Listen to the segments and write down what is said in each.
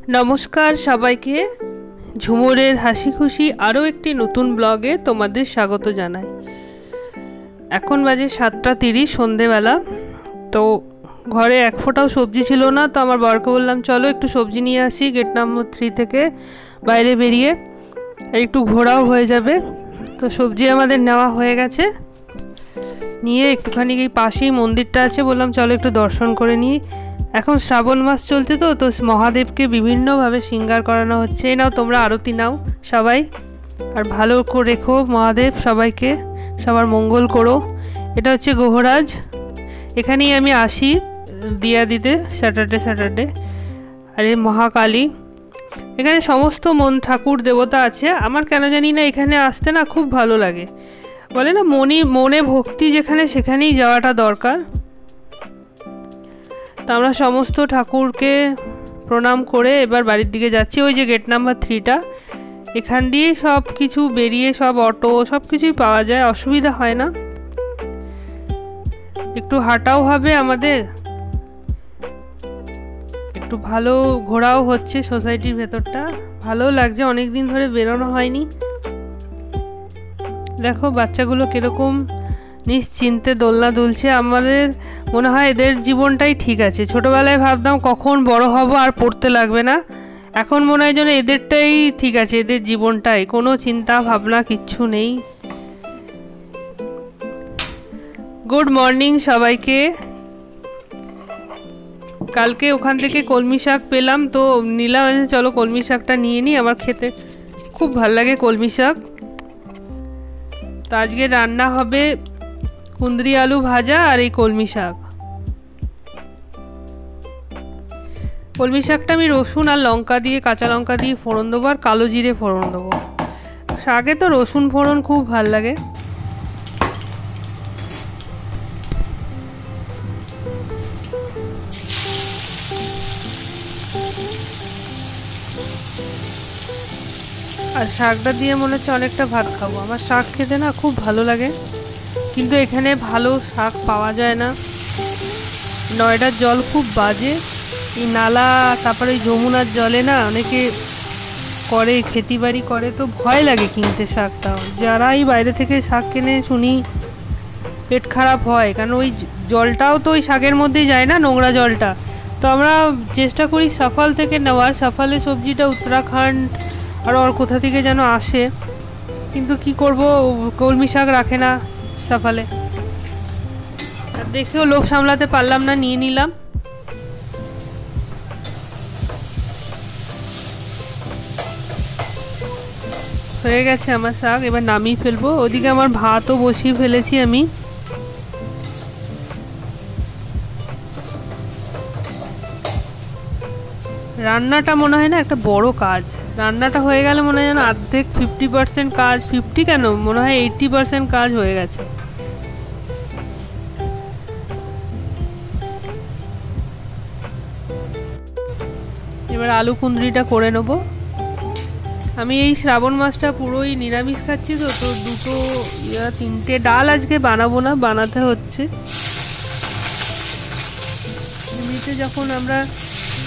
নমস্কার সবাইকে, ঝুমুরের হাসি খুশি আরও একটি নতুন ব্লগে তোমাদের স্বাগত জানাই। এখন বাজে 7:30 সন্ধেবেলা। তো ঘরে এক ফোঁটাও সবজি ছিল না, তো আমার বরকে বললাম চলো একটু সবজি নিয়ে আসি গেট নম্বর 3 থেকে বাইরে বেরিয়ে, আর একটু ঘোরাও হয়ে যাবে। তো সবজি আমাদের নেওয়া হয়ে গেছে, নিয়ে একটুখানি এই পাশেই মন্দিরটা আছে, বললাম চলো একটু দর্শন করে নিই। এখন শ্রাবণ মাস চলছে, তো মহাদেবকে বিভিন্নভাবে শৃঙ্গার করানো হচ্ছে। এই নাও তোমরা আরতি নাও সবাই, আর ভালো করে রেখো মহাদেব, সবাইকে সবার মঙ্গল করো। এটা হচ্ছে গহরাজ, এখানেই আমি আসি দিয়া দিতে স্যাটারডে। আর এই মহাকালী, এখানে সমস্ত ঠাকুর দেবতা আছে। আমার কেন জানি না এখানে আসতে না খুব ভালো লাগে, বলে না মনে ভক্তি যেখানে সেখানেই যাওয়াটা দরকার। তো আমরা সমস্ত ঠাকুরকে প্রণাম করে এবার বাড়ির দিকে যাচ্ছি। ওই যে গেট নাম্বার 3টা, এখান দিয়ে সব কিছু বেরিয়ে সব অটো সব কিছুই পাওয়া যায়, অসুবিধা হয় না। একটু হাঁটাও হবে আমাদের, একটু ভালো ঘোরাও হচ্ছে, সোসাইটির ভেতরটা ভালো লাগছে, অনেক দিন ধরে বেরোনো হয়নি। দেখো বাচ্চাগুলো কিরকম নিশ্চিন্তে দোলনা দুলছে। আমাদের মনে হয় এদের জীবনটাই ঠিক আছে। ছোটবেলায় ভাবতাম কখন বড় হব আর পড়তে লাগবে না, এখন মনে হয় যেন এদেরটাই ঠিক আছে, এদের জীবনটাই, কোনো চিন্তা ভাবনা কিচ্ছু নেই। গুড মর্নিং সবাইকে। কালকে ওখান থেকে কলমি শাক পেলাম, তো নিলাম, চলো কলমি শাকটা নিয়ে নিই, আমার খেতে খুব ভাল লাগে কলমি শাক। তো আজকে রান্না হবে কুঁদরি আলু ভাজা আর এই কলমি শাক। কলমি শাকটা আমি রসুন আর লঙ্কা দিয়ে, কাঁচা লঙ্কা দিয়ে ফোড়ন দেবো, আর কালো জিরে ফোড়ন দেবো। শাকে তো রসুন ফোড়ন খুব ভাল লাগে। আর শাকটা দিয়ে মনে হচ্ছে অনেকটা ভাত খাবো। আমার শাক খেতে না খুব ভালো লাগে, কিন্তু এখানে ভালো শাক পাওয়া যায় না। নয়ডার জল খুব বাজে, এই নালা, তারপরে ওই যমুনার জলে না অনেকে করে খেতি বাড়ি করে, তো ভয় লাগে কিনতে শাকটাও। যারাই বাইরে থেকে শাক কেনে শুনি পেট খারাপ হয়, কারণ ওই জলটাও তো ওই শাকের মধ্যেই যায় না, নোংরা জলটা। তো আমরা চেষ্টা করি সাফাল থেকে নেওয়ার, সাফালের সবজিটা উত্তরাখণ্ড আর ওর কোথা থেকে যেন আসে, কিন্তু কি করব, কলমি শাক রাখে না সাফালে। আর দেখেও লোভ সামলাতে পারলাম না, নিয়ে নিলাম। হয়ে গেছে আমার শাক, এবার নামিয়ে ফেলবো। ওদিকে আমার ভাতও বসিয়ে ফেলেছি আমি। রান্নাটা মনে হয় না একটা বড় কাজ, রান্নাটা হয়ে গেলে মনে হয় যেন অর্ধেক 50% কাজ, 50 কেন, মনে হয় 80% কাজ হয়ে গেছে। এবার আলু কুঁদরিটা করে নেবো। আমি এই শ্রাবণ মাসটা পুরোই নিরামিষ খাচ্ছি, তো দুটো 3টে ডাল আজকে বানাবো না, বানাতে হচ্ছে। এমনিতে যখন আমরা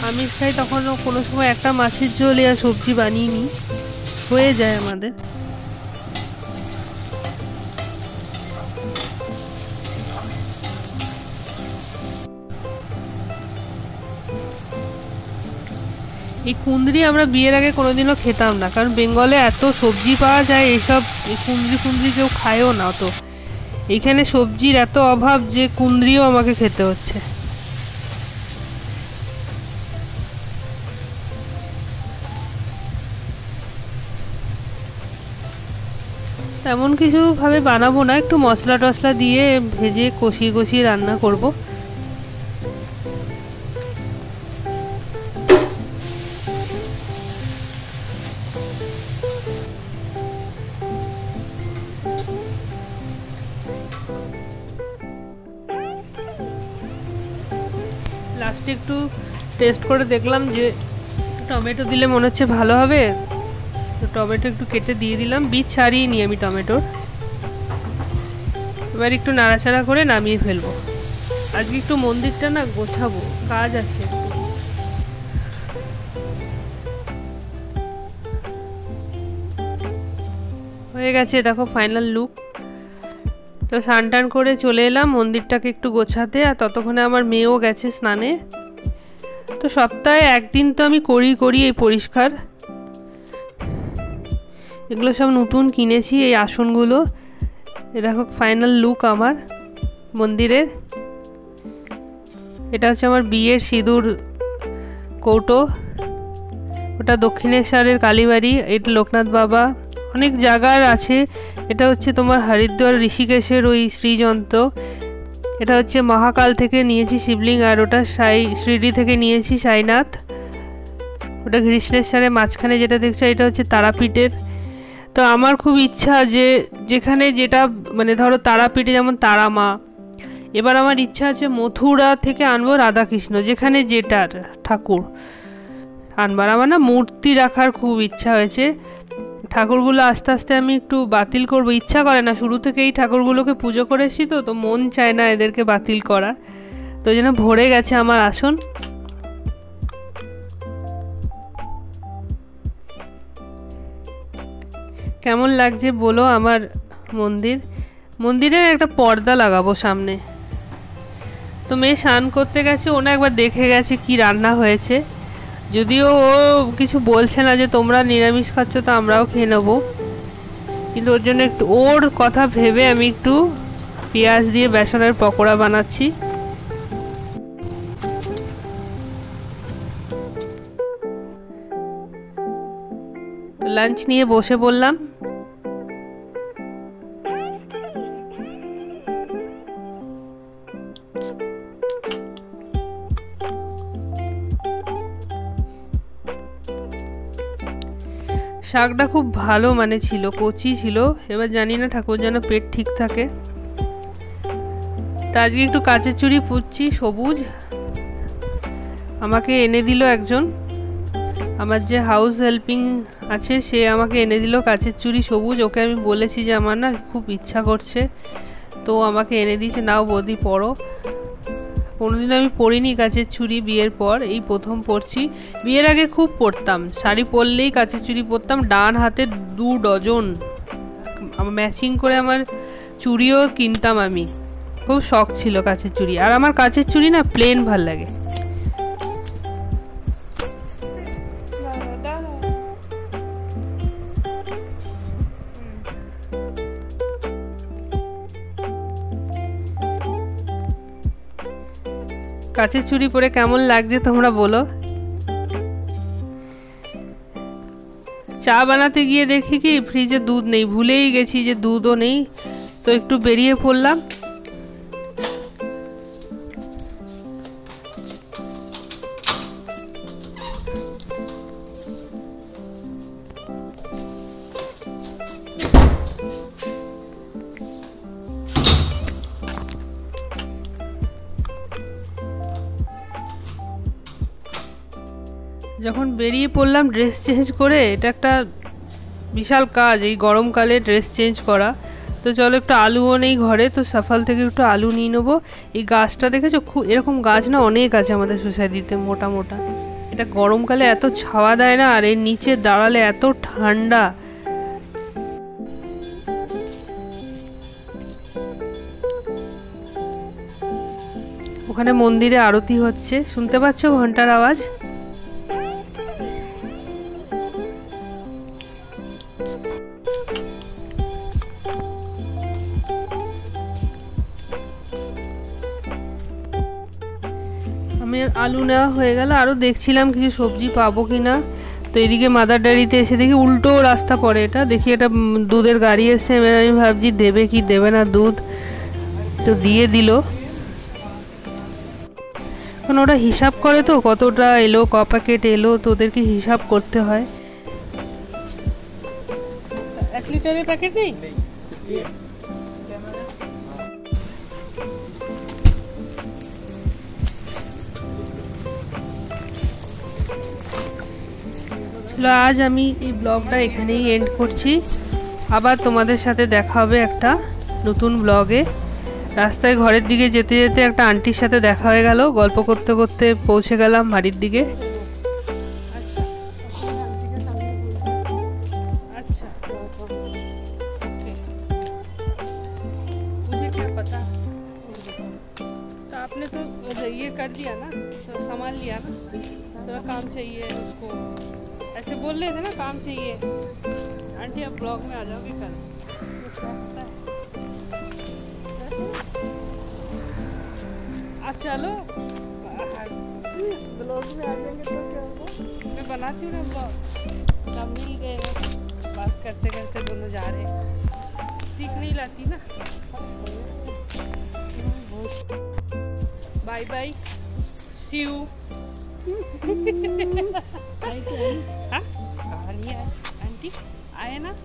আমিষ খাই তখন কোনো সময় একটা মাছের ঝোল আর সবজি বানিয়ে নিই, হয়ে যায় আমাদের। এই কুঁদরি আমরা বিয়ের আগে কোনোদিনও খেতাম না, কারণ বেঙ্গলে এত সবজি পাওয়া যায়, এইসব কুঁদরি কেউ খায়ও না। তো এইখানে সবজির এত অভাব যে কুঁদরিও আমাকে খেতে হচ্ছে। তেমন কিছু ভাবে বানাবো না, একটু মশলা টশলা দিয়ে ভেজে কষিয়ে রান্না করব। লাস্টে একটু টেস্ট করে দেখলাম যে টমেটো দিলে মনে হচ্ছে ভালো হবে, তো টমেটো একটু কেটে দিয়ে দিলাম, বীজ ছাড়িয়ে নিই আমি টমেটোর। এবার একটু নাড়াচাড়া করে নামিয়ে ফেলবো। আজকে একটু মন্দিরটা না গোছাবো, কাজ আছে। হয়ে গেছে দেখো ফাইনাল লুক। তো স্নান টান করে চলে এলাম মন্দিরটাকে একটু গোছাতে, আর ততক্ষণে আমার মেয়েও গেছে স্নানে। তো সপ্তাহে একদিন তো আমি করি এই পরিষ্কার। এগুলো সব নতুন কিনেছি, এই আসনগুলো। এ দেখো ফাইনাল লুক আমার মন্দিরের। এটা হচ্ছে আমার বিয়ের সিঁদুর কৌটো, ওটা দক্ষিণেশ্বরের কালীবাড়ি, এটা লোকনাথ বাবা, অনেক জায়গার আছে। এটা হচ্ছে তোমার হরিদ্বার ঋষিকেশের ওই শ্রীযন্ত্র। এটা হচ্ছে মহাকাল থেকে নিয়েছি শিবলিঙ্গ, আর ওটা শিরডি থেকে নিয়েছি সাইনাথ। ওটা কৃষ্ণেশ্বরের মাঝখানে যেটা দেখছো এটা হচ্ছে তারাপীঠের। তো আমার খুব ইচ্ছা যে যেখানে যেটা মানে ধরো তারাপীঠে যেমন তারা মা, এবার আমার ইচ্ছা আছে মথুরা থেকে আনবো রাধাকৃষ্ণ, যেখানে যেটার ঠাকুর আনবার। আমার না মূর্তি রাখার খুব ইচ্ছা হয়েছে। ঠাকুরগুলো আস্তে আস্তে আমি একটু বাতিল করব, ইচ্ছা করে না, শুরু থেকে এই ঠাকুরগুলোকে পুজো করে এসেছি তো মন চায় না এদেরকে বাতিল করা, তো যেন ভরে গেছে আমার আসন। কেমন লাগছে বলো আমার মন্দিরের একটা পর্দা লাগাবো সামনে। তো মেয়ে স্নান করতে গেছে, ওনা একবার দেখে গেছে কি রান্না হয়েছে, যদিও ও কিছু বলছে না যে তোমরা নিরামিষ খাচ্ছ তো আমরাও খেয়ে নেবো, কিন্তু ওর জন্য একটু ওর কথা ভেবে আমি একটু পেঁয়াজ দিয়ে বেসনের পকোড়া বানাচ্ছি। লাঞ্চ নিয়ে বসে পড়লাম। শাকটা খুব ভালো মানে ছিল, কচি ছিল। এবার জানি না ঠাকুর যেন পেট ঠিক থাকে। তা আজকে একটু কাচের চুড়ি পুচ্ছি সবুজ, আমাকে এনে দিল একজন, আমার যে হাউস হেল্পিং আছে সে আমাকে এনে দিল কাচের চুড়ি সবুজ। ওকে আমি বলেছি যে আমার না খুব ইচ্ছা করছে, তো আমাকে এনে দিয়েছে, নাও বৌদি পরো। কোনোদিন আমি পরিনি কাচের চুড়ি, বিয়ের পর এই প্রথম পরছি। বিয়ের আগে খুব পরতাম, শাড়ি পরলেই কাচের চুড়ি পরতাম, ডান হাতে 2 ডজন ম্যাচিং করে আমার চুড়িও কিনতাম আমি, খুব শখ ছিল কাচের চুড়ি। আর আমার কাচের চুড়ি না প্লেন ভাল লাগে। কাচের চুড়ি পরে কেমন লাগছে তোমরা বলো। চা বানাতে গিয়ে দেখি কি ফ্রিজে দুধ নেই, ভুলেই গেছি যে দুধও নেই, তো একটু বেরিয়ে পড়লাম। যখন বেরিয়ে পড়লাম ড্রেস চেঞ্জ করে, এটা একটা বিশাল কাজ এই গরমকালে ড্রেস চেঞ্জ করা। তো চলো একটু আলুও নেই ঘরে, তো সাফাল থেকে একটু আলু নিয়ে নেবো। এই গাছটা দেখেছো, খুব এরকম গাছ না অনেক আছে আমাদের সোসাইটিতে মোটা মোটা। এটা গরমকালে এত ছাওয়া দেয় না, আর এর নিচে দাঁড়ালে এত ঠান্ডা। ওখানে মন্দিরে আরতি হচ্ছে, শুনতে পাচ্ছ ঘন্টার আওয়াজ। আলু নেওয়া হয়ে গেল, আরও দেখছিলাম কিছু সবজি পাবো কিনা। তো এদিকে মাদার ডেয়ারিতে এসে দেখি উল্টো রাস্তা পড়ে, এটা দেখি এটা দুধের গাড়ি এসছে। এবার আমি ভাবছি দেবে কি দেবে না দুধ, তো দিয়ে দিল। কারণ ওরা হিসাব করে তো কতটা এলো, ক প্যাকেট এলো, তো ওদেরকে হিসাব করতে হয়। 1 লিটারের প্যাকেট নেই। আজ আমি এই ব্লগটা এখানেই এন্ড করছি, আবার তোমাদের সাথে দেখা হবে একটা নতুন ব্লগে। রাস্তায় ঘরের দিকে যেতে যেতে একটা আন্টির সাথে দেখা হয়ে গেল, গল্প করতে করতে পৌঁছে গেলাম বাড়ির দিকে। আচ্ছা कर दिया ना, तो संभाल लिया ना, थोड़ा काम चाहिए उसको, ऐसे बोल रहे थे ना काम चाहिए। आंटी आप ब्लॉग में आ जाओगे कल? चलो ब्लॉग में आ जाएंगे तो क्या होगा? मैं बनाती हूँ ना ब्लॉग, सब मिल गए, बात करते करते दोनों जा रहे। स्टिक नहीं लाती ना। Bye bye, see you. हाँ कहानी है आंटी, आए ना।